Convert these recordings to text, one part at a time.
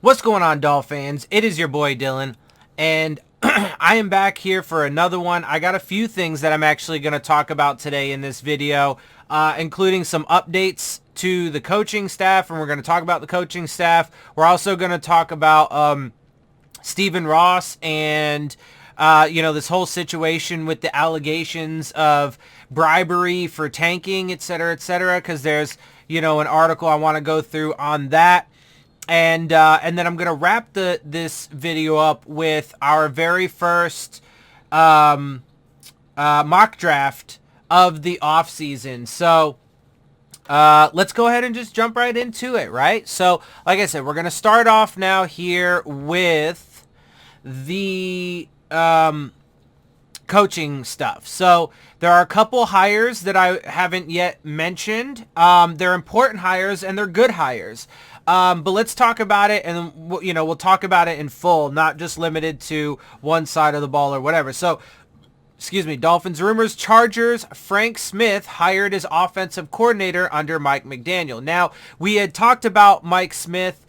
What's going on, Dolphins? It is your boy Dillon, and I am back here for another one. I got a few things that I'm actually going to talk about today in this video, including some updates to the coaching staff, and we're going to talk about the coaching staff. We're also going to talk about Stephen Ross and this whole situation with the allegations of bribery for tanking, etc., because there's, an article I want to go through on that. And then I'm going to wrap this video up with our very first mock draft of the offseason. So let's go ahead and just jump right into it, right? So like I said, we're going to start off now here with the coaching stuff. So there are a couple hires that I haven't yet mentioned. They're important hires and they're good hires. But let's talk about it, and we'll talk about it in full, not just limited to one side of the ball or whatever. So, Dolphins rumors: Chargers Frank Smith hired as offensive coordinator under Mike McDaniel. Now, we had talked about Frank Smith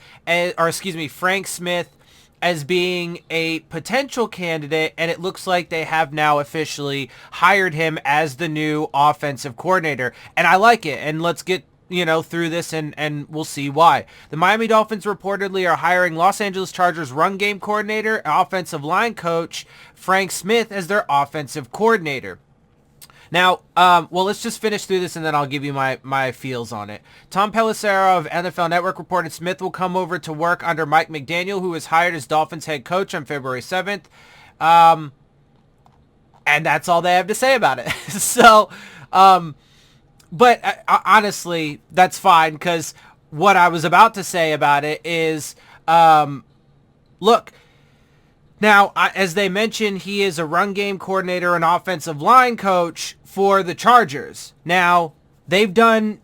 as being a potential candidate, and it looks like they have now officially hired him as the new offensive coordinator. And I like it, and let's get through this and we'll see why. The Miami Dolphins reportedly are hiring Los Angeles Chargers run game coordinator, offensive line coach Frank Smith as their offensive coordinator. Now, let's just finish through this and then I'll give you my feels on it. Tom Pelissero of NFL Network reported Smith will come over to work under Mike McDaniel, who was hired as Dolphins head coach on February 7th. And that's all they have to say about it. So, but honestly, that's fine, because what I was about to say about it is, look, now, as they mentioned, he is a run game coordinator and offensive line coach for the Chargers. Now, they've done,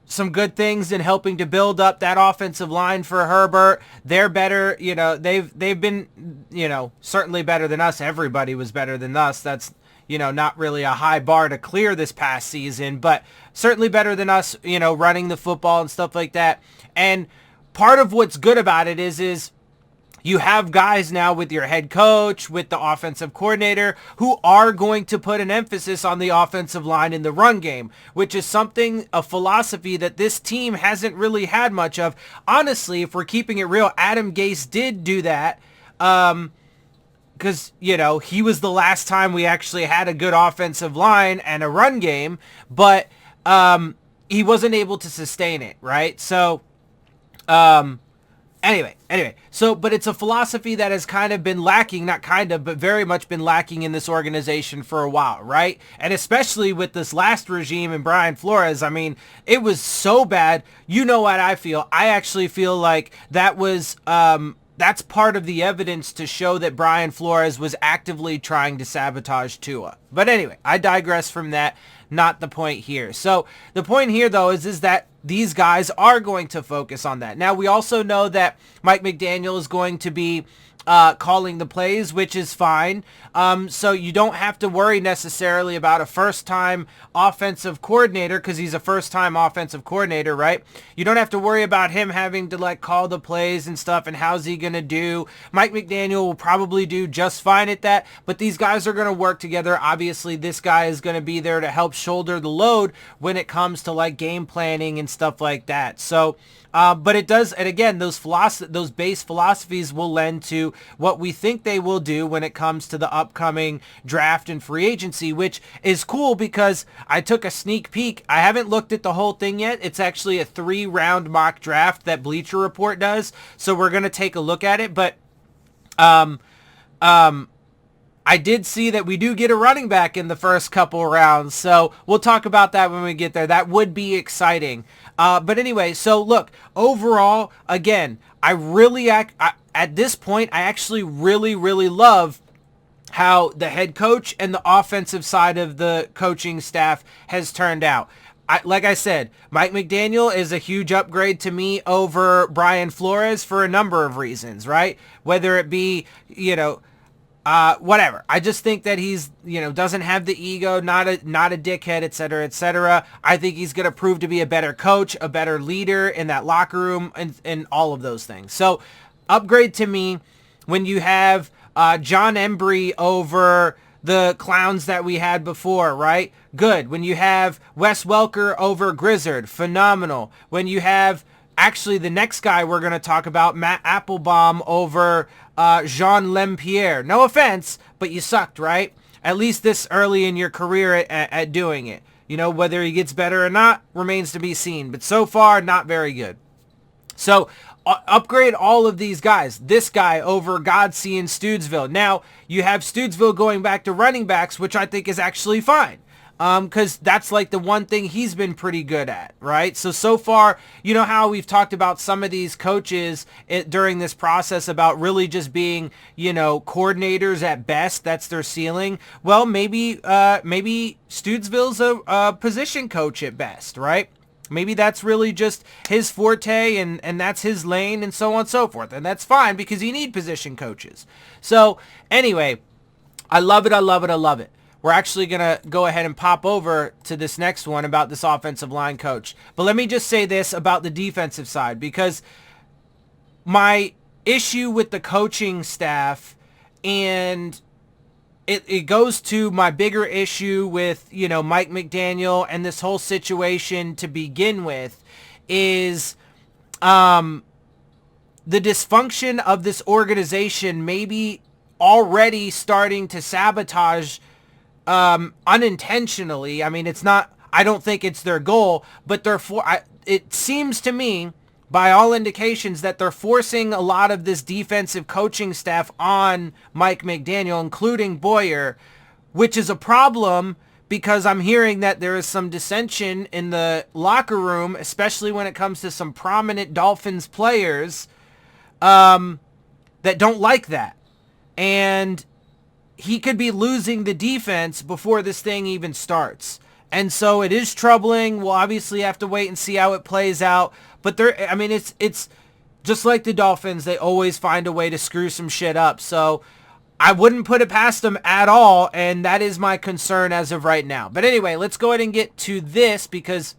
some good things in helping to build up that offensive line for Herbert. They're better, they've been, certainly better than us. Everybody was better than us. That's not really a high bar to clear this past season, but certainly better than us, running the football and stuff like that. And part of what's good about it is you have guys now with your head coach, with the offensive coordinator, who are going to put an emphasis on the offensive line in the run game, which is a philosophy that this team hasn't really had much of. Honestly, if we're keeping it real, Adam Gase did do that. Because, he was the last time we actually had a good offensive line and a run game, but he wasn't able to sustain it, right? So, anyway, but it's a philosophy that has kind of been lacking, but very much been lacking in this organization for a while, right? And especially with this last regime and Brian Flores, I mean, it was so bad. You know what I feel? I actually feel like that was... that's part of the evidence to show that Brian Flores was actively trying to sabotage Tua. But anyway, I digress from that. Not the point here. So the point here, though, is that these guys are going to focus on that. Now, we also know that Mike McDaniel is going to be calling the plays, which is fine. So you don't have to worry necessarily about a first-time offensive coordinator, because he's a first-time offensive coordinator, right? You don't have to worry about him having to call the plays and stuff, and how's he going to do. Mike McDaniel will probably do just fine at that, but these guys are going to work together. Obviously, this guy is going to be there to help shoulder the load when it comes to game planning and stuff like that. So, but it does, and again, those base philosophies will lend to what we think they will do when it comes to the upcoming draft and free agency, which is cool because I took a sneak peek. I haven't looked at the whole thing yet. It's actually a 3-round mock draft that Bleacher Report does, so we're going to take a look at it. But I did see that we do get a running back in the first couple rounds, so we'll talk about that when we get there. That would be exciting. But anyway, so look, overall, again, at this point, I actually really, really love how the head coach and the offensive side of the coaching staff has turned out. Like I said, Mike McDaniel is a huge upgrade to me over Brian Flores for a number of reasons, right? Whether it be, whatever. I just think that he's, doesn't have the ego, not a dickhead, et cetera, et cetera. I think he's going to prove to be a better coach, a better leader in that locker room, and all of those things. So upgrade to me. When you have John Embry over the clowns that we had before, right? Good. When you have Wes Welker over Grizzard, phenomenal. When you have actually the next guy we're going to talk about, Matt Applebaum over Jean Lempierre. No offense, but you sucked, right? At least this early in your career at doing it. Whether he gets better or not remains to be seen. But so far, not very good. So upgrade all of these guys. This guy over Godsey and Stoodsville. Now, you have Stoodsville going back to running backs, which I think is actually fine. Because that's like the one thing he's been pretty good at, right? So far, you know how we've talked about some of these coaches during this process about really just being, coordinators at best. That's their ceiling. Well, maybe Stoodsville's a position coach at best, right? Maybe that's really just his forte and that's his lane and so on and so forth. And that's fine because you need position coaches. So anyway, I love it. I love it. I love it. We're actually going to go ahead and pop over to this next one about this offensive line coach. But let me just say this about the defensive side, because my issue with the coaching staff, and it goes to my bigger issue with, Mike McDaniel and this whole situation to begin with, is the dysfunction of this organization maybe already starting to sabotage unintentionally. I mean, it's not, I don't think it's their goal, but it seems to me by all indications that they're forcing a lot of this defensive coaching staff on Mike McDaniel, including Boyer, which is a problem because I'm hearing that there is some dissension in the locker room, especially when it comes to some prominent Dolphins players that don't like that. And he could be losing the defense before this thing even starts. And so it is troubling. We'll obviously have to wait and see how it plays out. But it's just like the Dolphins. They always find a way to screw some shit up. So I wouldn't put it past them at all. And that is my concern as of right now. But anyway, let's go ahead and get to this, because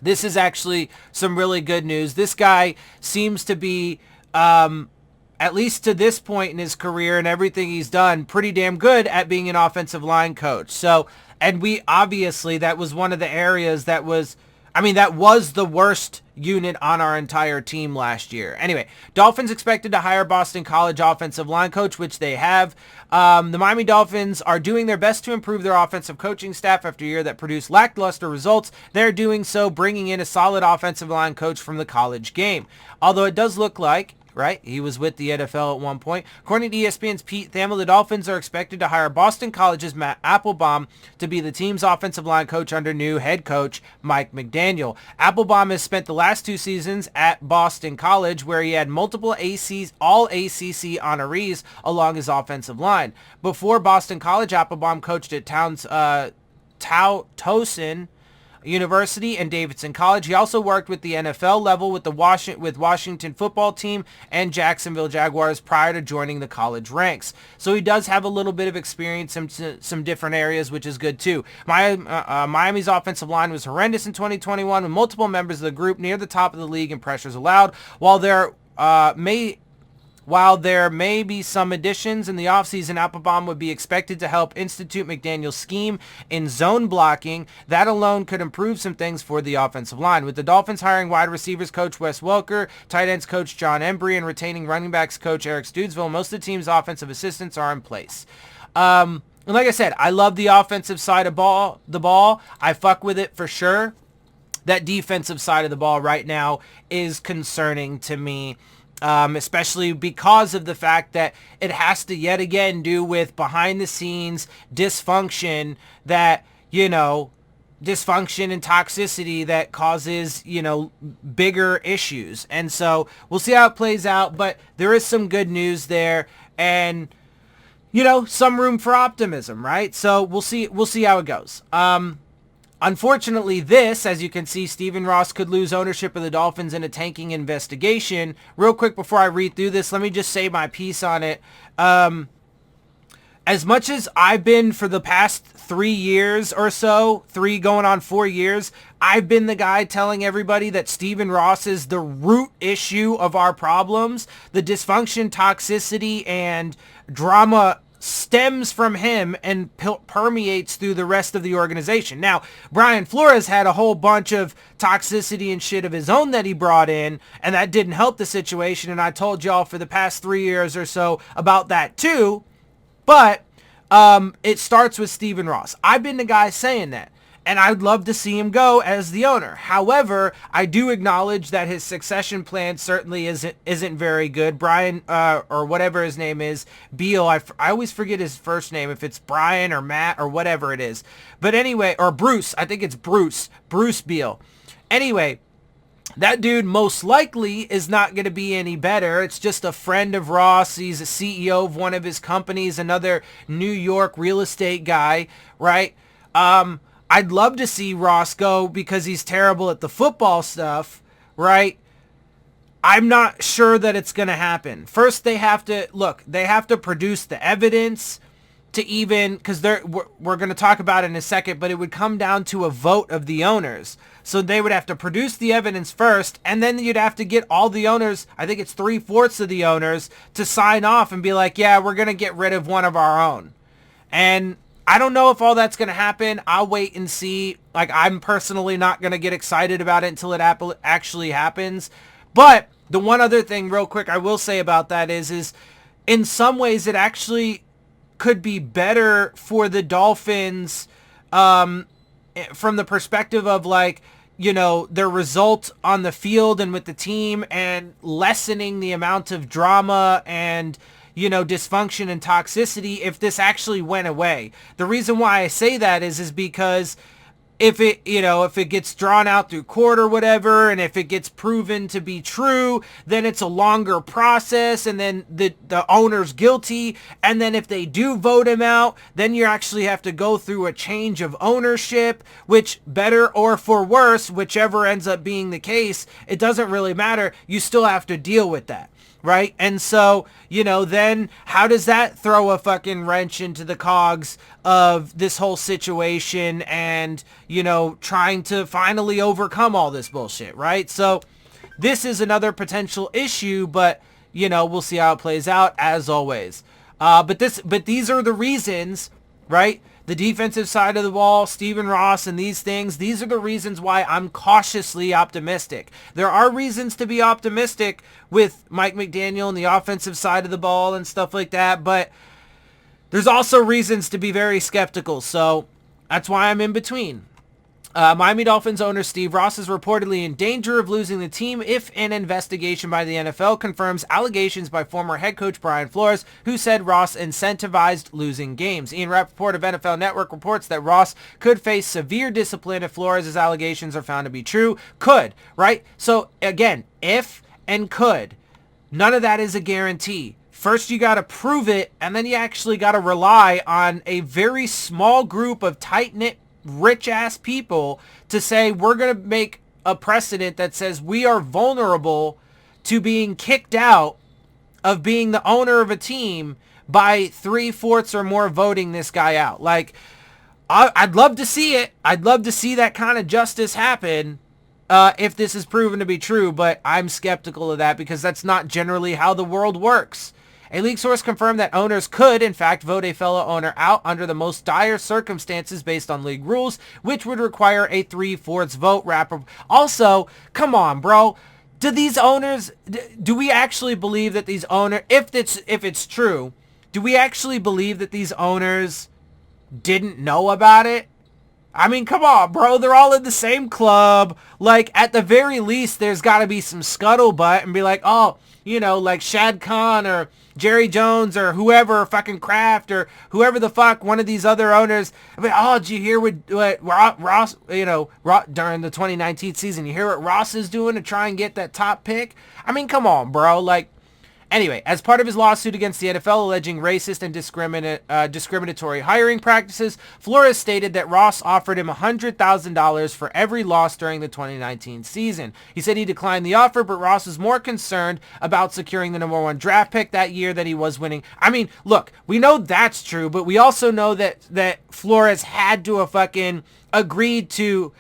this is actually some really good news. This guy seems to be, at least to this point in his career and everything he's done, pretty damn good at being an offensive line coach. So, and we obviously, that was one of the areas that was the worst unit on our entire team last year. Anyway, Dolphins expected to hire Boston College offensive line coach, which they have. The Miami Dolphins are doing their best to improve their offensive coaching staff after a year that produced lackluster results. They're doing so, bringing in a solid offensive line coach from the college game. Although it does look like, right, he was with the NFL at one point. According to ESPN's Pete Thamel, the Dolphins are expected to hire Boston College's Matt Applebaum to be the team's offensive line coach under new head coach Mike McDaniel. Applebaum has spent the last 2 seasons at Boston College, where he had multiple all ACC honorees along his offensive line. Before Boston College, Applebaum coached at Towson University and Davidson College. He also worked with the NFL level with the Washington football team and Jacksonville Jaguars prior to joining the college ranks. So he does have a little bit of experience in some different areas, which is good too. Miami's offensive line was horrendous in 2021, with multiple members of the group near the top of the league in pressures allowed. While there may be some additions in the offseason, Applebaum would be expected to help institute McDaniel's scheme in zone blocking. That alone could improve some things for the offensive line. With the Dolphins hiring wide receivers coach Wes Welker, tight ends coach John Embry, and retaining running backs coach Eric Stoodsville, most of the team's offensive assistants are in place. And like I said, I love the offensive side of the ball. I fuck with it for sure. That defensive side of the ball right now is concerning to me. Especially because of the fact that it has to yet again do with behind the scenes dysfunction dysfunction and toxicity that causes, bigger issues. And so we'll see how it plays out, but there is some good news there and, some room for optimism, right? So we'll see how it goes. Unfortunately, as you can see, Stephen Ross could lose ownership of the Dolphins in a tanking investigation. Real quick before I read through this, let me just say my piece on it. as much as I've been for the past 3 years or so, 3 going on 4 years, I've been the guy telling everybody that Stephen Ross is the root issue of our problems. The dysfunction, toxicity, and drama stems from him and permeates through the rest of the organization. Now, Brian Flores had a whole bunch of toxicity and shit of his own that he brought in, and that didn't help the situation, and I told y'all for the past 3 years or so about that too. But it starts with Stephen Ross. I've been the guy saying that, and I'd love to see him go as the owner. However, I do acknowledge that his succession plan certainly isn't very good. Brian, or whatever his name is, Beal, I always forget his first name, if it's Brian or Matt or whatever it is. But anyway, or Bruce, I think it's Bruce Beal. Anyway, that dude most likely is not going to be any better. It's just a friend of Ross. He's a CEO of one of his companies, another New York real estate guy, right? I'd love to see Ross go because he's terrible at the football stuff, right? I'm not sure that it's going to happen. First, they have to produce the evidence to even, because we're going to talk about it in a second, but it would come down to a vote of the owners. So they would have to produce the evidence first, and then you'd have to get all the owners, I think it's 3/4 of the owners, to sign off and be like, yeah, we're going to get rid of one of our own. And I don't know if all that's going to happen. I'll wait and see. Like, I'm personally not going to get excited about it until it actually happens. But the one other thing real quick I will say about that is in some ways it actually could be better for the Dolphins from the perspective of, like, you know, their result on the field and with the team, and lessening the amount of drama and, you know, dysfunction and toxicity if this actually went away. The reason why I say that is because if it gets drawn out through court or whatever, and if it gets proven to be true, then it's a longer process, and then the owner's guilty, and then if they do vote him out, then you actually have to go through a change of ownership, which, better or for worse, whichever ends up being the case, it doesn't really matter. You still have to deal with that. Right? And so, you know, then how does that throw a fucking wrench into the cogs of this whole situation and, you know, trying to finally overcome all this bullshit, right? So this is another potential issue, but, you know, we'll see how it plays out as always. But these are the reasons, right? The defensive side of the ball, Stephen Ross, and these are the reasons why I'm cautiously optimistic. There are reasons to be optimistic with Mike McDaniel and the offensive side of the ball and stuff like that, but there's also reasons to be very skeptical, so that's why I'm in between. Miami Dolphins owner Steve Ross is reportedly in danger of losing the team if an investigation by the NFL confirms allegations by former head coach Brian Flores, who said Ross incentivized losing games. Ian Rappaport of NFL Network reports that Ross could face severe discipline if Flores' allegations are found to be true. Could, right? So again, if and could. None of that is a guarantee. First, you got to prove it, and then you actually got to rely on a very small group of tight-knit rich-ass people to say we're going to make a precedent that says we are vulnerable to being kicked out of being the owner of a team by 3/4 or more voting this guy out. Like, I'd love to see it. I'd love to see that kind of justice happen if this is proven to be true, but I'm skeptical of that because that's not generally how the world works. A league source confirmed that owners could, in fact, vote a fellow owner out under the most dire circumstances based on league rules, which would require a 3/4 vote wrapper. Also, come on, bro. Do these owners, do we actually believe that these owners, if it's true, do we actually believe that these owners didn't know about it? I mean, come on, bro. They're all in the same club. Like, at the very least, there's got to be some scuttlebutt and be like, oh, you know, like Shad Khan or Jerry Jones or whoever, fucking Kraft or whoever the fuck, one of these other owners. I mean, oh, did you hear what Ross, you know, during the 2019 season, you hear what Ross is doing to try and get that top pick? I mean, come on, bro. Like, Anyway, as part of his lawsuit against the NFL alleging racist and discriminatory hiring practices, Flores stated that Ross offered him $100,000 for every loss during the 2019 season. He said he declined the offer, but Ross was more concerned about securing the number 1 draft pick that year that he was winning. I mean, look, we know that's true, but we also know that Flores had to have fucking agreed to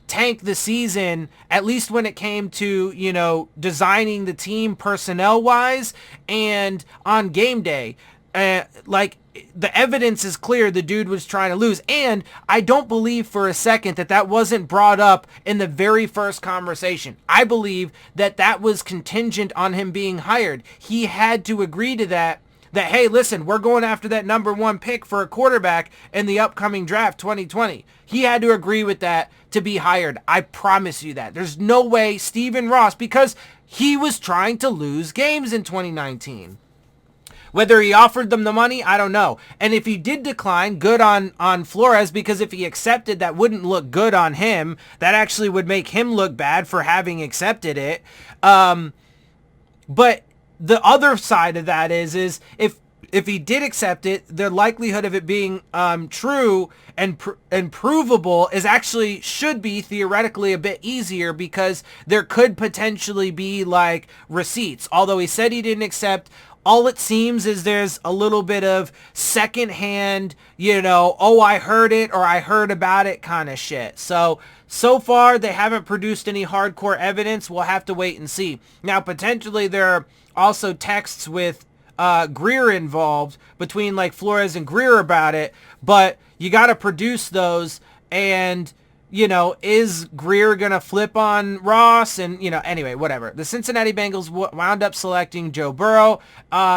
tank the season, at least when it came to, you know, designing the team personnel wise and on game day. Like, the evidence is clear the dude was trying to lose. And I don't believe for a second that wasn't brought up in the very first conversation. I believe that was contingent on him being hired. He had to agree to that, hey, listen, we're going after that number 1 pick for a quarterback in the upcoming draft 2020. He had to agree with that to be hired. I promise you that. There's no way Stephen Ross, because he was trying to lose games in 2019. Whether he offered them the money, I don't know. And if he did decline, good on Flores, because if he accepted, that wouldn't look good on him. That actually would make him look bad for having accepted it. But the other side of that is if he did accept it, the likelihood of it being true and provable is actually should be theoretically a bit easier, because there could potentially be like receipts. Although he said he didn't accept, all it seems is there's a little bit of secondhand, you know, oh, I heard it or I heard about it kind of shit. So far they haven't produced any hardcore evidence. We'll have to wait and see. Now, potentially there are also texts with Greer involved between like Flores and Greer about it, but you got to produce those. And, you know, is Greer going to flip on Ross? And, you know, anyway, whatever. The Cincinnati Bengals wound up selecting Joe Burrow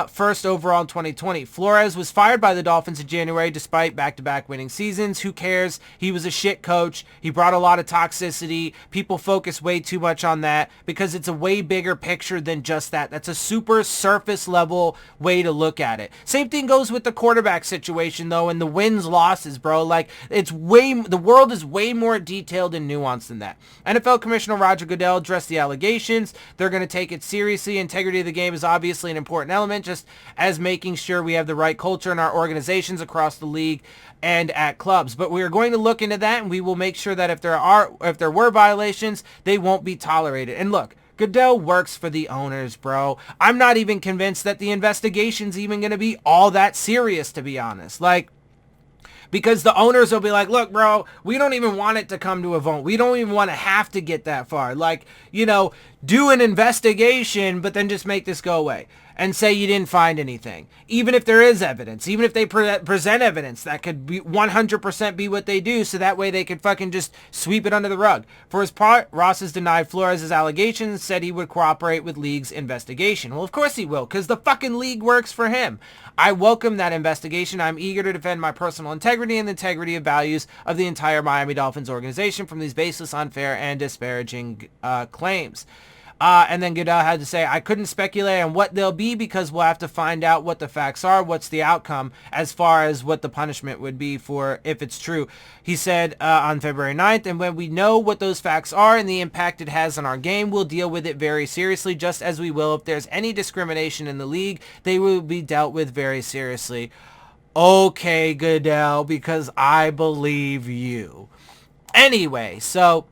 first overall in 2020. Flores was fired by the Dolphins in January despite back-to-back winning seasons. Who cares? He was a shit coach. He brought a lot of toxicity. People focus way too much on that because it's a way bigger picture than just that. That's a super surface level way to look at it. Same thing goes with the quarterback situation though, and the wins losses, bro. Like, the world is way more detailed and nuanced than that. NFL Commissioner Roger Goodell addressed the allegations. They're going to take it seriously. Integrity of the game is obviously an important element, just as making sure we have the right culture in our organizations across the league and at clubs. But we are going to look into that, and we will make sure that if there were violations, they won't be tolerated. And look, Goodell works for the owners, bro. I'm not even convinced that the investigation's even going to be all that serious, to be honest. Like, because the owners will be like, look, bro, we don't even want it to come to a vote. We don't even want to have to get that far. Like, you know, do an investigation, but then just make this go away and say you didn't find anything. Even if there is evidence, even if they present evidence, that could be 100% be what they do, so that way they could fucking just sweep it under the rug. For his part, Ross has denied Flores' allegations and said he would cooperate with league's investigation. Well, of course he will, because the fucking league works for him. I welcome that investigation. I'm eager to defend my personal integrity and the integrity of values of the entire Miami Dolphins organization from these baseless, unfair, and disparaging claims. And then Goodell had to say, I couldn't speculate on what they'll be because we'll have to find out what the facts are, what's the outcome as far as what the punishment would be for if it's true. He said on February 9th, and when we know what those facts are and the impact it has on our game, we'll deal with it very seriously, just as we will if there's any discrimination in the league. They will be dealt with very seriously. Okay, Goodell, because I believe you. Anyway, so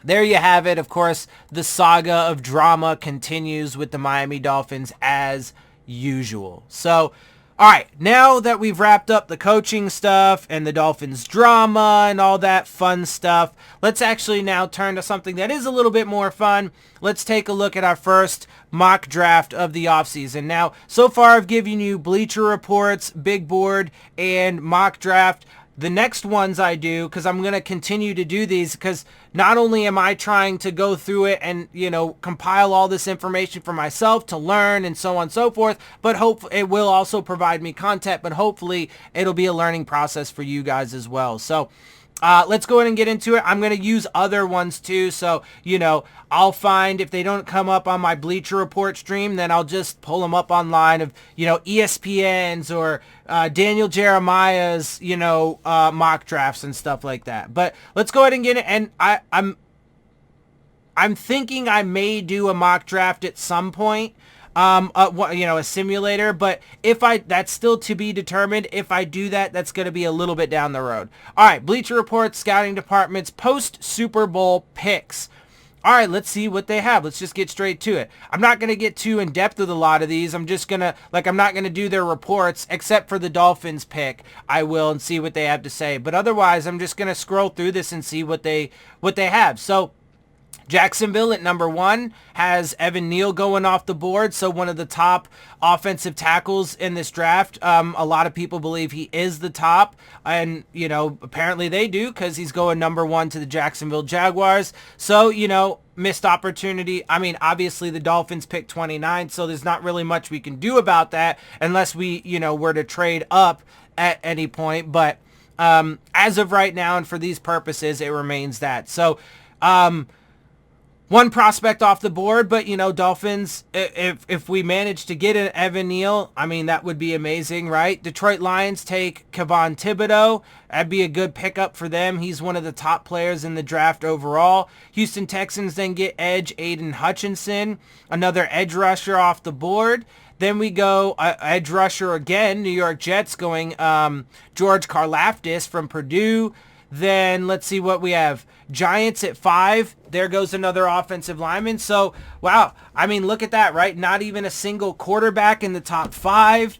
there you have it. Of course, the saga of drama continues with the Miami Dolphins as usual. So, all right, now that we've wrapped up the coaching stuff and the Dolphins drama and all that fun stuff, let's actually now turn to something that is a little bit more fun. Let's take a look at our first mock draft of the offseason. Now, so far I've given you Bleacher Reports, Big Board, and mock draft. The next ones I do, because I'm going to continue to do these, because not only am I trying to go through it and, you know, compile all this information for myself to learn and so on and so forth, but hopefully it will also provide me content, but hopefully it'll be a learning process for you guys as well. So let's go ahead and get into it. I'm going to use other ones too. So, you know, I'll find if they don't come up on my Bleacher Report stream, then I'll just pull them up online of, you know, ESPN's or Daniel Jeremiah's, you know, mock drafts and stuff like that. But let's go ahead and get it. And I'm thinking I may do a mock draft at some point. a simulator. But that's still to be determined. If I do that, that's going to be a little bit down the road. All right, Bleacher Report, scouting department's post Super Bowl picks. All right, let's see what they have. Let's just get straight to it. I'm not going to get too in depth with a lot of these. I'm just going to, I'm not going to do their reports except for the Dolphins pick. I will and see what they have to say. But otherwise, I'm just going to scroll through this and see what they have. So Jacksonville at number 1 has Evan Neal going off the board, so one of the top offensive tackles in this draft. A lot of people believe he is the top, and, apparently they do because he's going number 1 to the Jacksonville Jaguars. So, missed opportunity. I mean, obviously the Dolphins picked 29, so there's not really much we can do about that unless we, were to trade up at any point. But as of right now and for these purposes, it remains that. So, one prospect off the board, but, Dolphins, if we manage to get an Evan Neal, I mean, that would be amazing, right? Detroit Lions take Kayvon Thibodeau. That'd be a good pickup for them. He's one of the top players in the draft overall. Houston Texans then get edge Aiden Hutchinson, another edge rusher off the board. Then we go edge rusher again, New York Jets going George Karlaftis from Purdue. Then let's see what we have. Giants at 5. There goes another offensive lineman. So, wow. I mean, look at that, right? Not even a single quarterback in the top 5.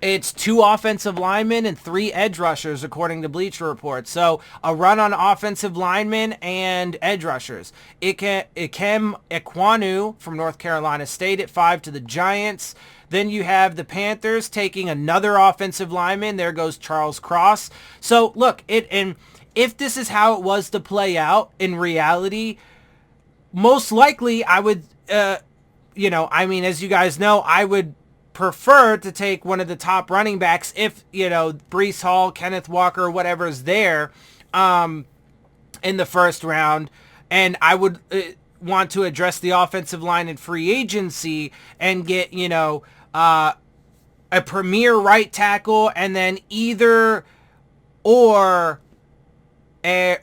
It's 2 offensive linemen and 3 edge rushers, according to Bleacher Report. So, a run on offensive linemen and edge rushers. Ikem Ekwonu from North Carolina State at 5 to the Giants. Then you have the Panthers taking another offensive lineman. There goes Charles Cross. So, look, if this is how it was to play out in reality, most likely I would, as you guys know, I would prefer to take one of the top running backs if, Breece Hall, Kenneth Walker, whatever is there in the first round. And I would want to address the offensive line in free agency and get, a premier right tackle and then either or a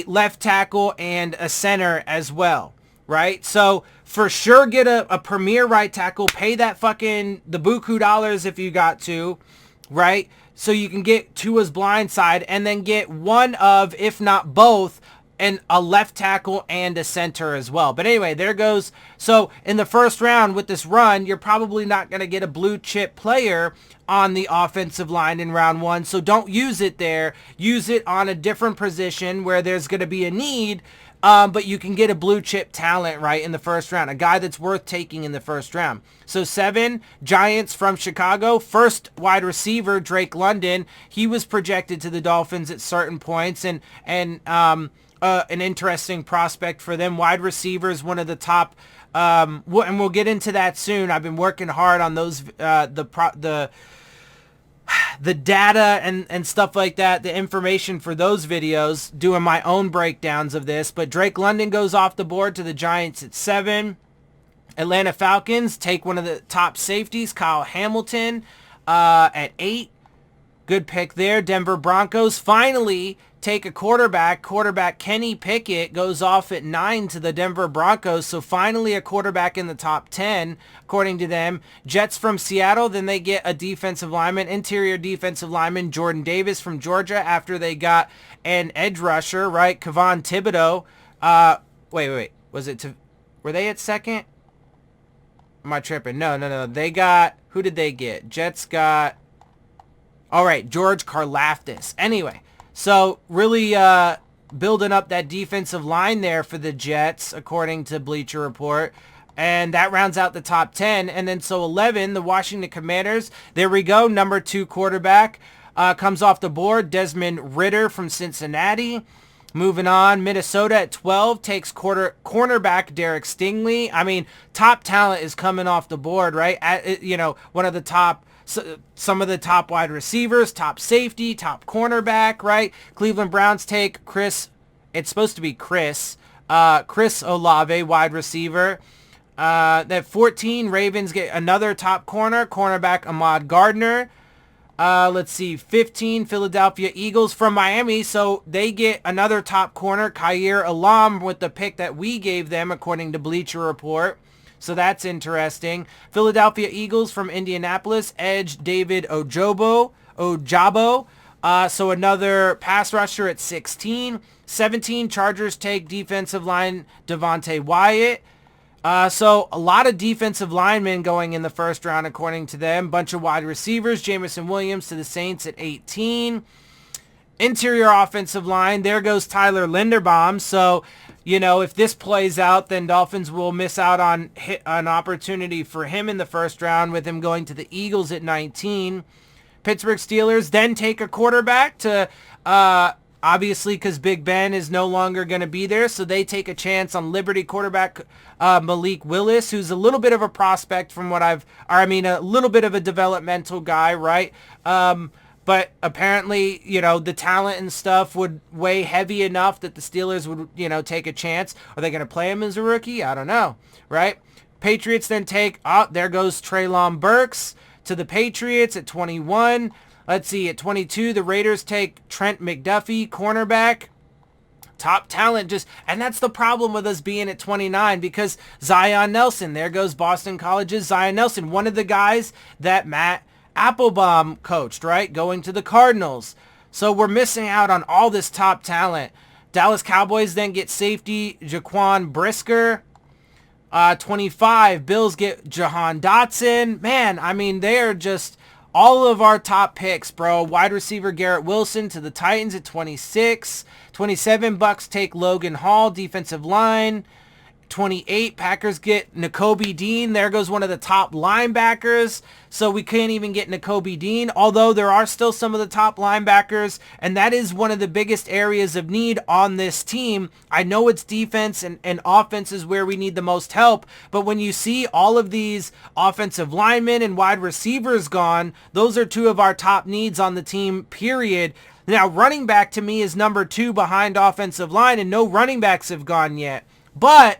left tackle and a center as well, right? So for sure get a premier right tackle, pay that fucking the buku dollars if you got to, right? So you can get Tua's blind side and then get one of, if not both, and a left tackle and a center as well. But anyway, there goes. So in the first round with this run, you're probably not going to get a blue chip player on the offensive line in round 1. So don't use it there. Use it on a different position where there's going to be a need. But you can get a blue chip talent, right, in the first round. A guy that's worth taking in the first round. So 7, Giants from Chicago. First wide receiver, Drake London. He was projected to the Dolphins at certain points. And an interesting prospect for them. Wide receivers, one of the top, and we'll get into that soon. I've been working hard on those, the data and stuff like that, the information for those videos, doing my own breakdowns of this. But Drake London goes off the board to the Giants at 7. Atlanta Falcons take one of the top safeties, Kyle Hamilton, at 8. Good pick there. Denver Broncos finally take a quarterback Kenny Pickett goes off at 9 to the Denver Broncos. So finally a quarterback in the top 10, according to them. Jets from Seattle, then they get a defensive lineman, interior defensive lineman, Jordan Davis from Georgia, after they got an edge rusher, right? Kayvon Thibodeau. Wait. Were they at second? Am I tripping? No. They got, who did they get? Jets got, all right, George Karlaftis. Anyway. So really building up that defensive line there for the Jets, according to Bleacher Report. And that rounds out the top 10. And then so 11, the Washington Commanders. There we go. Number 2 quarterback comes off the board. Desmond Ridder from Cincinnati. Moving on, Minnesota at 12 takes cornerback Derek Stingley. I mean, top talent is coming off the board, right? One of the top, some of the top wide receivers, top safety, top cornerback, right? Cleveland Browns take Chris Olave, wide receiver. At 14, Ravens get another top cornerback Ahmad Gardner. Let's see, 15 Philadelphia Eagles from Miami, so they get another top corner, Khair Alam, with the pick that we gave them according to Bleacher Report. So that's interesting. Philadelphia Eagles from Indianapolis, edge David Ojabo. So another pass rusher at 16. 17 Chargers take defensive line Devontae Wyatt. So a lot of defensive linemen going in the first round according to them. Bunch of wide receivers. Jameson Williams to the Saints at 18. Interior offensive line. There goes Tyler Linderbaum. So, you know, if this plays out, then Dolphins will miss out on an opportunity for him in the first round with him going to the Eagles at 19. Pittsburgh Steelers then take a quarterback to... obviously, because Big Ben is no longer going to be there, so they take a chance on Liberty quarterback Malik Willis, who's a little bit of a prospect from what a little bit of a developmental guy, right? But apparently, you know, the talent and stuff would weigh heavy enough that the Steelers would, you know, take a chance. Are they going to play him as a rookie? I don't know, right? Patriots then take, there goes Treylon Burks to the Patriots at 21. Let's see, at 22, the Raiders take Trent McDuffie, cornerback. Top talent, and that's the problem with us being at 29, because Zion Nelson, there goes Boston College's Zion Nelson, one of the guys that Matt Applebaum coached, right, going to the Cardinals. So we're missing out on all this top talent. Dallas Cowboys then get safety Jaquan Brisker. 25, Bills get Jahan Dotson. Man, I mean, they're just... all of our top picks, bro. Wide receiver Garrett Wilson to the Titans at 26. 27, Bucks take Logan Hall, defensive line. 28, Packers get Nakobe Dean. There goes one of the top linebackers. So we can't even get Nakobe Dean, although there are still some of the top linebackers, and that is one of the biggest areas of need on this team. I know it's defense and offense is where we need the most help, but when you see all of these offensive linemen and wide receivers gone, those are two of our top needs on the team, period. Now, running back to me is number 2 behind offensive line, and no running backs have gone yet. But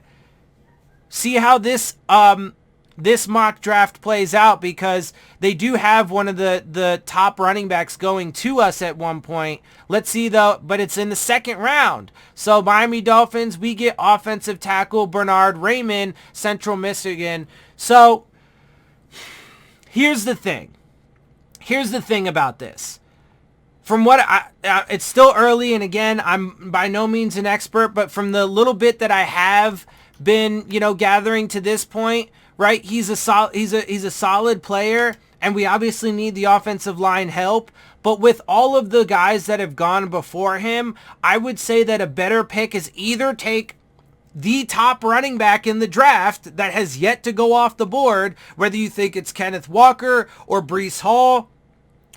see how this mock draft plays out, because they do have one of the top running backs going to us at one point. Let's see though, but it's in the second round. So Miami Dolphins, we get offensive tackle Bernard Raymond, Central Michigan. So here's the thing. Here's the thing about this. From what it's still early, and again, I'm by no means an expert, but from the little bit that I have been, you know, gathering to this point, right? He's a solid player, and we obviously need the offensive line help. But with all of the guys that have gone before him, I would say that a better pick is either take the top running back in the draft that has yet to go off the board, whether you think it's Kenneth Walker or Breece Hall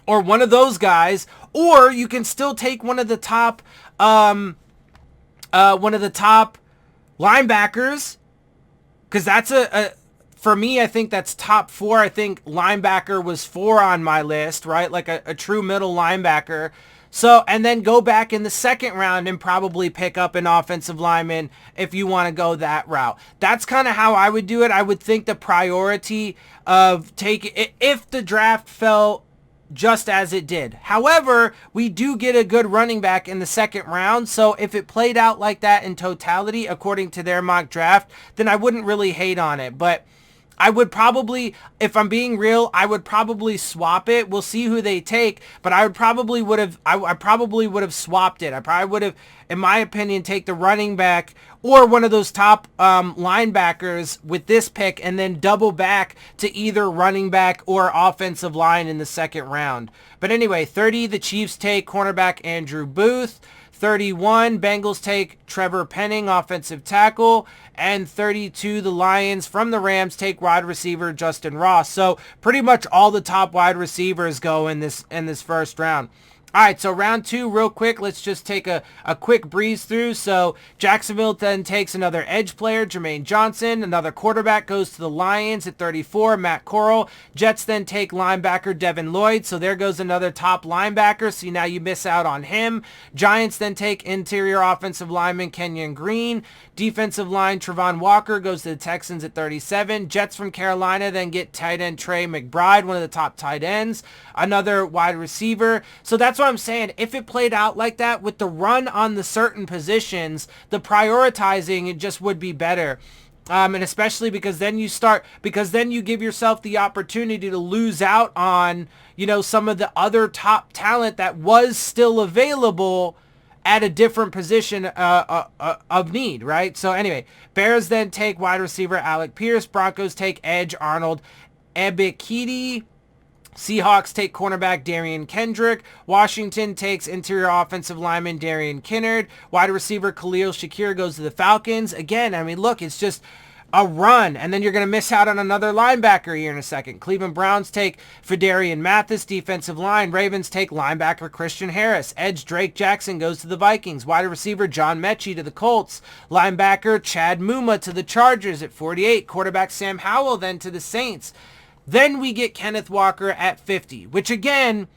or one of those guys, or you can still take one of the top linebackers, because that's for me, I think that's top 4. I think linebacker was 4 on my list, right? Like a true middle linebacker. So, and then go back in the second round and probably pick up an offensive lineman if you want to go that route. That's kind of how I would do it. I would think the priority of taking, if the draft fell just as it did. However, we do get a good running back in the second round, so if it played out like that in totality, according to their mock draft, then I wouldn't really hate on it. But I would probably, if I'm being real, I would probably swap it. We'll see who they take, but I probably would have swapped it. I probably would have, in my opinion, take the running back or one of those top linebackers with this pick, and then double back to either running back or offensive line in the second round. But anyway, 30, the Chiefs take cornerback Andrew Booth. 31, Bengals take Trevor Penning, offensive tackle. And 32, the Lions from the Rams take wide receiver Justin Ross. So pretty much all the top wide receivers go in this first round. All right, so round 2, real quick, let's just take a quick breeze through. So Jacksonville then takes another edge player, Jermaine Johnson. Another quarterback goes to the Lions at 34, Matt Corral. Jets then take linebacker Devin Lloyd. So there goes another top linebacker. See, now you miss out on him. Giants then take interior offensive lineman Kenyon Green. Defensive line Travon Walker goes to the Texans at 37. Jets from Carolina then get tight end Trey McBride, one of the top tight ends. Another wide receiver. So that's what I'm saying. If it played out like that with the run on the certain positions, the prioritizing, it just would be better. And especially because then you give yourself the opportunity to lose out on, some of the other top talent that was still available at a different position of need, right? So anyway, Bears then take wide receiver Alec Pierce. Broncos take edge Arnold Ebiketie. Seahawks take cornerback Darian Kendrick. Washington takes interior offensive lineman Darian Kinnard. Wide receiver Khalil Shakir goes to the Falcons. Again, I mean, look, it's just a run, and then you're going to miss out on another linebacker here in a second. Cleveland Browns take Fedarian Mathis, defensive line. Ravens take linebacker Christian Harris. Edge Drake Jackson goes to the Vikings. Wide receiver John Mechie to the Colts. Linebacker Chad Muma to the Chargers at 48. Quarterback Sam Howell then to the Saints. Then we get Kenneth Walker at 50, which again,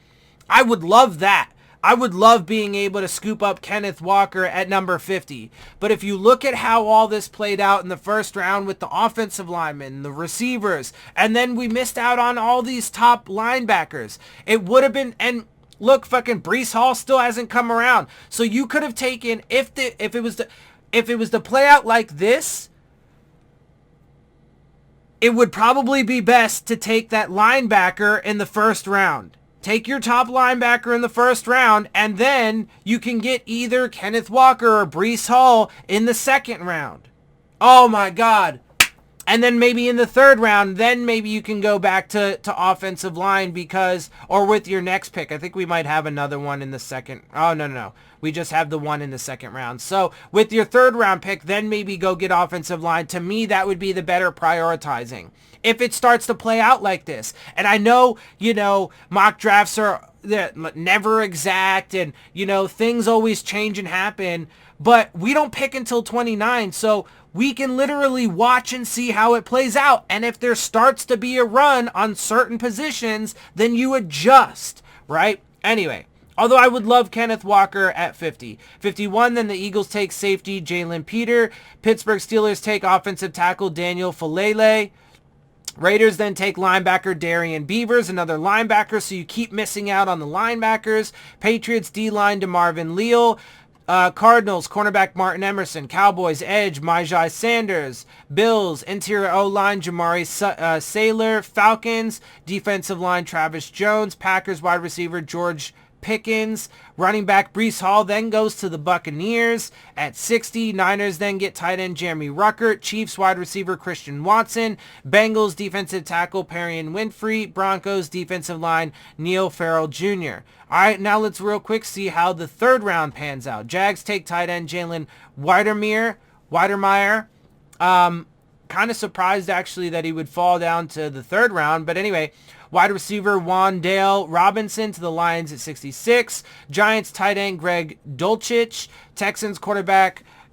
I would love that. I would love being able to scoop up Kenneth Walker at number 50. But if you look at how all this played out in the first round with the offensive linemen, the receivers, and then we missed out on all these top linebackers, it would have been, and look, fucking Breece Hall still hasn't come around. So you could have taken, if it was to play out like this, it would probably be best to take that linebacker in the first round. Take your top linebacker in the first round, and then you can get either Kenneth Walker or Breece Hall in the second round. Oh my God. And then maybe in the third round, then maybe you can go back to offensive line or with your next pick. I think we might have another one in the second. Oh, no. We just have the one in the second round. So with your third round pick, then maybe go get offensive line. To me, that would be the better prioritizing. If it starts to play out like this. And I know, mock drafts are never exact and, things always change and happen. But we don't pick until 29. So we can literally watch and see how it plays out. And if there starts to be a run on certain positions, then you adjust, right? Anyway. Although I would love Kenneth Walker at 50. 51, then the Eagles take safety Jalen Peter. Pittsburgh Steelers take offensive tackle Daniel Falele. Raiders then take linebacker Darian Beavers, another linebacker, so you keep missing out on the linebackers. Patriots D-line DeMarvin Leal. Cardinals, cornerback Martin Emerson. Cowboys, edge, Myjai Sanders. Bills, interior O-line, Jamari Saylor. Falcons, defensive line, Travis Jones. Packers, wide receiver, George Pickens. Running back Breece Hall then goes to the Buccaneers at 60. Niners then get tight end Jeremy Ruckert. Chiefs wide receiver Christian Watson. Bengals defensive tackle Perrion Winfrey. Broncos defensive line Neil Farrell Jr. All right, now let's real quick see how the third round pans out. Jags take tight end Jalen Weidermeyer. Kind of surprised actually that he would fall down to the third round, but anyway. Wide receiver Wan'Dale Robinson to the Lions at 66. Giants tight end Greg Dulcich. Texans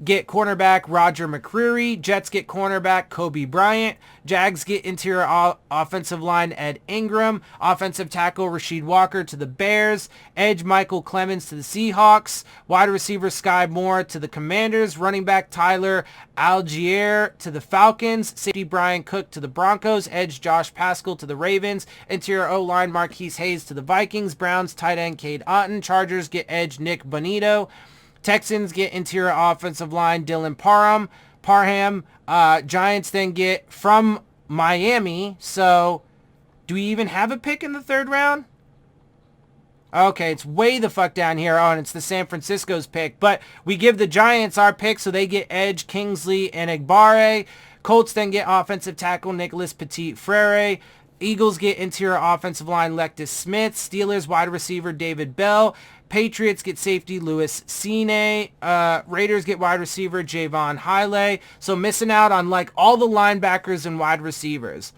get cornerback Roger McCreary. Jets get cornerback Kobe Bryant. Jags get interior offensive line Ed Ingram. Offensive tackle Rasheed Walker to the Bears. Edge Michael Clemens to the Seahawks. Wide receiver Sky Moore to the Commanders. Running back Tyler Algier to the Falcons. Safety Brian Cook to the Broncos. Edge Josh Pascal to the Ravens. Interior O-line Marquise Hayes to the Vikings. Browns tight end Cade Otton. Chargers get edge Nick Bonito. Texans get interior offensive line Dylan Parham. Giants then get from Miami. So do we even have a pick in the third round? Okay, it's way the fuck down here. Oh, and it's the San Francisco's pick. But we give the Giants our pick, so they get edge Kingsley and Egbare. Colts then get offensive tackle Nicholas Petit-Frere. Eagles get interior offensive line Lectus Smith. Steelers wide receiver David Bell. Patriots get safety Louis Cine. Raiders get wide receiver Javon Hile. So missing out on like all the linebackers and wide receivers.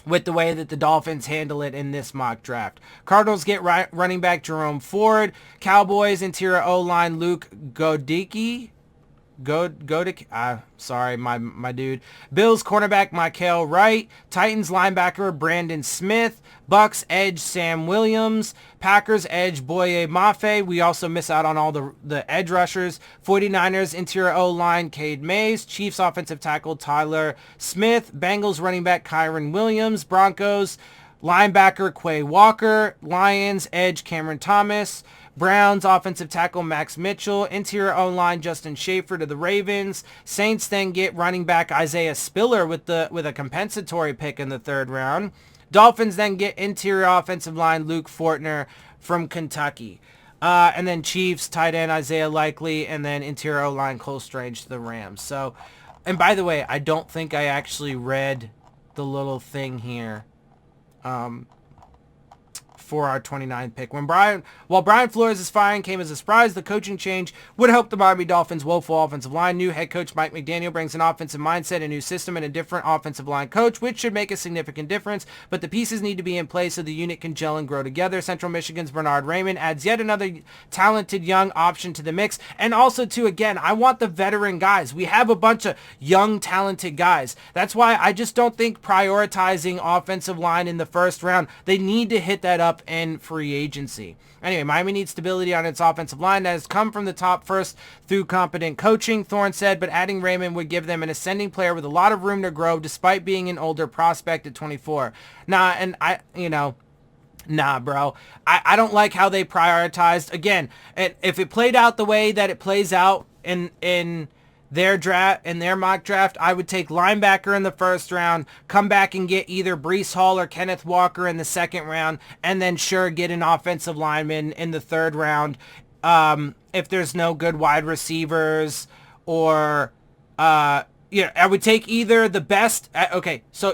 with the way that the Dolphins handle it in this mock draft. Cardinals get running back Jerome Ford. Cowboys interior O-line Luke Godicki. Sorry, my dude. Bills cornerback Mikael Wright. Titans linebacker Brandon Smith. Bucks edge Sam Williams. Packers edge Boye Mafe. We also miss out on all the edge rushers. 49ers interior O-line Cade Mays. Chiefs offensive tackle Tyler Smith. Bengals running back Kyron Williams. Broncos linebacker Quay Walker. Lions edge Cameron Thomas. Browns offensive tackle Max Mitchell. Interior O-line Justin Schaefer to the Ravens. Saints then get running back Isaiah Spiller with a compensatory pick in the 3rd round. Dolphins then get interior offensive line Luke Fortner from Kentucky. And then Chiefs tight end Isaiah Likely, and then interior O-line Cole Strange to the Rams. So, and by the way, I don't think I actually read the little thing here. For our 29th pick. While Brian Flores' firing came as a surprise, the coaching change would help the Miami Dolphins' woeful offensive line. New head coach Mike McDaniel brings an offensive mindset, a new system, and a different offensive line coach, which should make a significant difference, but the pieces need to be in place so the unit can gel and grow together. Central Michigan's Bernard Raymond adds yet another talented young option to the mix, and also, too, again, I want the veteran guys. We have a bunch of young, talented guys. That's why I just don't think prioritizing offensive line in the 1st round, they need to hit that up in free agency. Anyway, Miami needs stability on its offensive line that has come from the top first through competent coaching, Thorne said, but adding Raymond would give them an ascending player with a lot of room to grow despite being an older prospect at 24. Nah, bro. I don't like how they prioritized. Again, if it played out the way that it plays out in their mock draft, I would take linebacker in the 1st round, come back and get either Breece Hall or Kenneth Walker in the 2nd round, and then get an offensive lineman in the 3rd round. If there's no good wide receivers or, I would take either the best,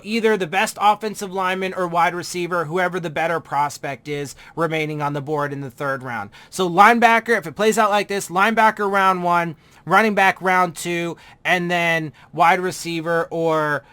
either the best offensive lineman or wide receiver, whoever the better prospect is remaining on the board in the 3rd round. So linebacker, if it plays out like this, linebacker round 1, running back round 2, and then wide receiver or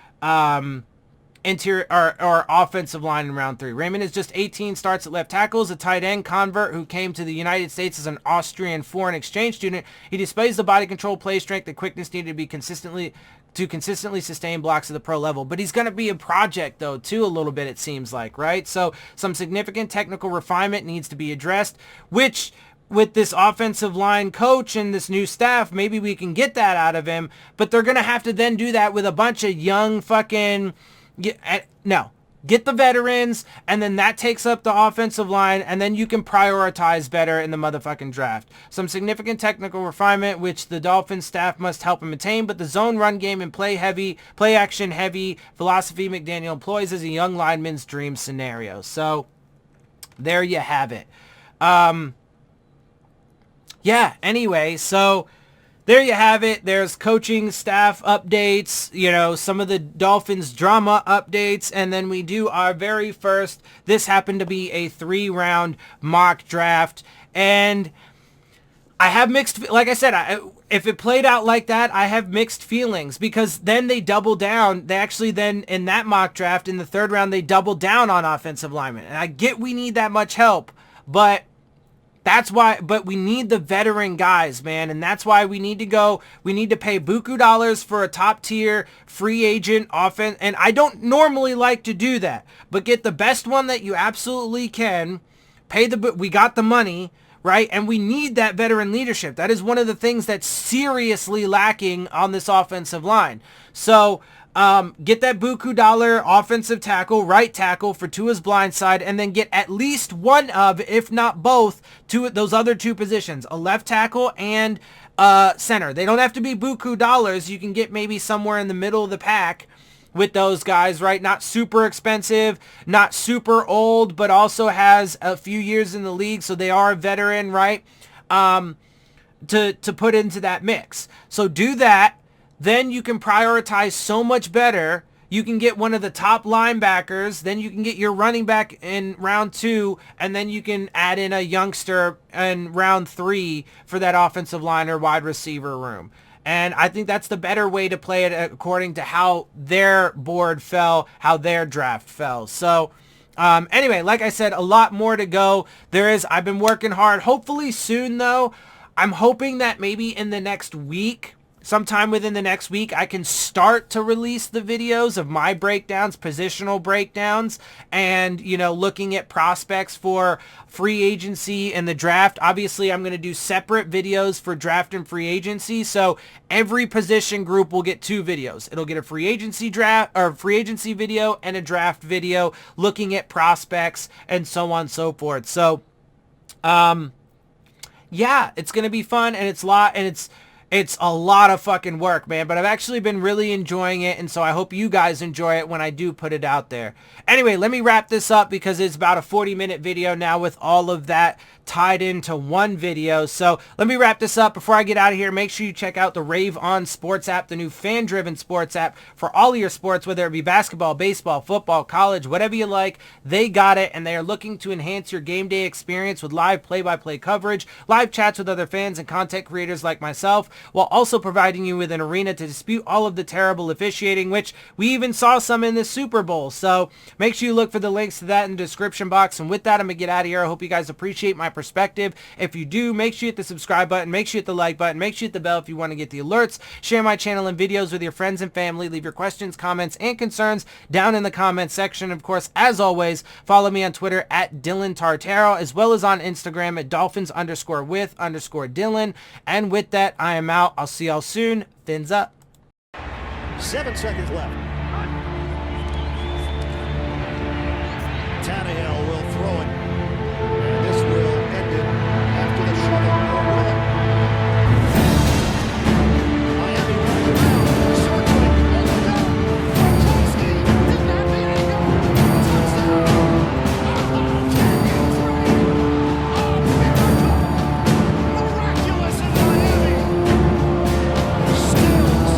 interior or offensive line in round 3. Raymond is just 18, starts at left tackle, is a tight end convert who came to the United States as an Austrian foreign exchange student. He displays the body control, play strength, and quickness needed to consistently sustain blocks at the pro level. But he's going to be a project, though, too, a little bit, it seems like, right? So some significant technical refinement needs to be addressed, which with this offensive line coach and this new staff, maybe we can get that out of him, but they're going to have to then do that with a bunch of young fucking... Get the veterans, and then that takes up the offensive line, and then you can prioritize better in the motherfucking draft. Some significant technical refinement, which the Dolphins staff must help him attain, but the zone run game and play action heavy philosophy McDaniel employs as a young lineman's dream scenario. So, there you have it. Anyway, so... there you have it. There's coaching staff updates, some of the Dolphins drama updates, and then we do our very first, this happened to be a 3-round mock draft, and I have mixed, like I said, if it played out like that, I have mixed feelings, because then they double down. They actually then, in that mock draft, in the 3rd round, they doubled down on offensive linemen, and I get we need that much help, but we need the veteran guys, man, and that's why we need to pay buku dollars for a top tier free agent offense, and I don't normally like to do that, but get the best one that you absolutely can, we got the money, right, and we need that veteran leadership. That is one of the things that's seriously lacking on this offensive line. So, get that buku dollar offensive tackle, right tackle for Tua's blind side, and then get at least one of, if not both, those other 2 positions, a left tackle and center. They don't have to be buku dollars. You can get maybe somewhere in the middle of the pack with those guys, right? Not super expensive, not super old, but also has a few years in the league, so they are a veteran, right? To put into that mix. So do that. Then you can prioritize so much better. You can get one of the top linebackers. Then you can get your running back in round 2. And then you can add in a youngster in round 3 for that offensive line or wide receiver room. And I think that's the better way to play it according to how their board fell, how their draft fell. So anyway, like I said, a lot more to go. I've been working hard. Hopefully soon, though, I'm hoping that maybe in the next week, sometime within the next week, I can start to release the videos of my breakdowns, positional breakdowns, and, looking at prospects for free agency and the draft. Obviously, I'm going to do separate videos for draft and free agency. So every position group will get 2 videos. It'll get a free agency video and a draft video looking at prospects and so on and so forth. So, yeah, it's going to be fun, and it's a lot of fucking work, man, but I've actually been really enjoying it, and so I hope you guys enjoy it when I do put it out there. Anyway, let me wrap this up because it's about a 40-minute video now with all of that tied into one video. So let me wrap this up. Before I get out of here, make sure you check out the Rave On Sports App, the new fan-driven sports app for all of your sports, whether it be basketball, baseball, football, college, whatever you like. They got it, and they are looking to enhance your game day experience with live play-by-play coverage, live chats with other fans and content creators like myself, while also providing you with an arena to dispute all of the terrible officiating, which we even saw some in the Super Bowl. So make sure you look for the links to that in the description box. And with that, I'm going to get out of here. I hope you guys appreciate my perspective. If you do, make sure you hit the subscribe button, make sure you hit the like button, make sure you hit the bell if you want to get the alerts. Share my channel and videos with your friends and family. Leave your questions, comments, and concerns down in the comments section. Of course, as always, follow me on Twitter at DillonTartaro, as well as on Instagram at Dolphins_with_Dillon. And with that, I am out. I'll see y'all soon. Phins up. 7 seconds left. Tannehill will throw it. And this will end it after the shovel. Or will it? Miami runs around. Short quick. There you go. Gronkowski did not be able to go. Touchdown. Daniels Ray. Oh, miracle. Miraculous in Miami. Stills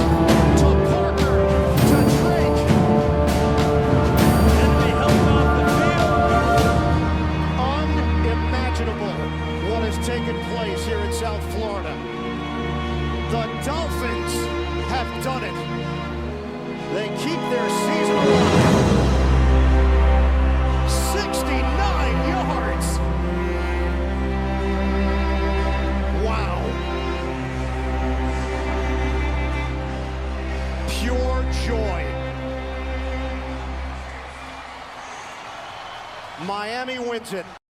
to Parker to Drake. And they held off the field. Unimaginable what has taken place here in South Florida. The Dolphins have done it. They keep their season alive. 69 yards. Wow. Pure joy. Miami wins it.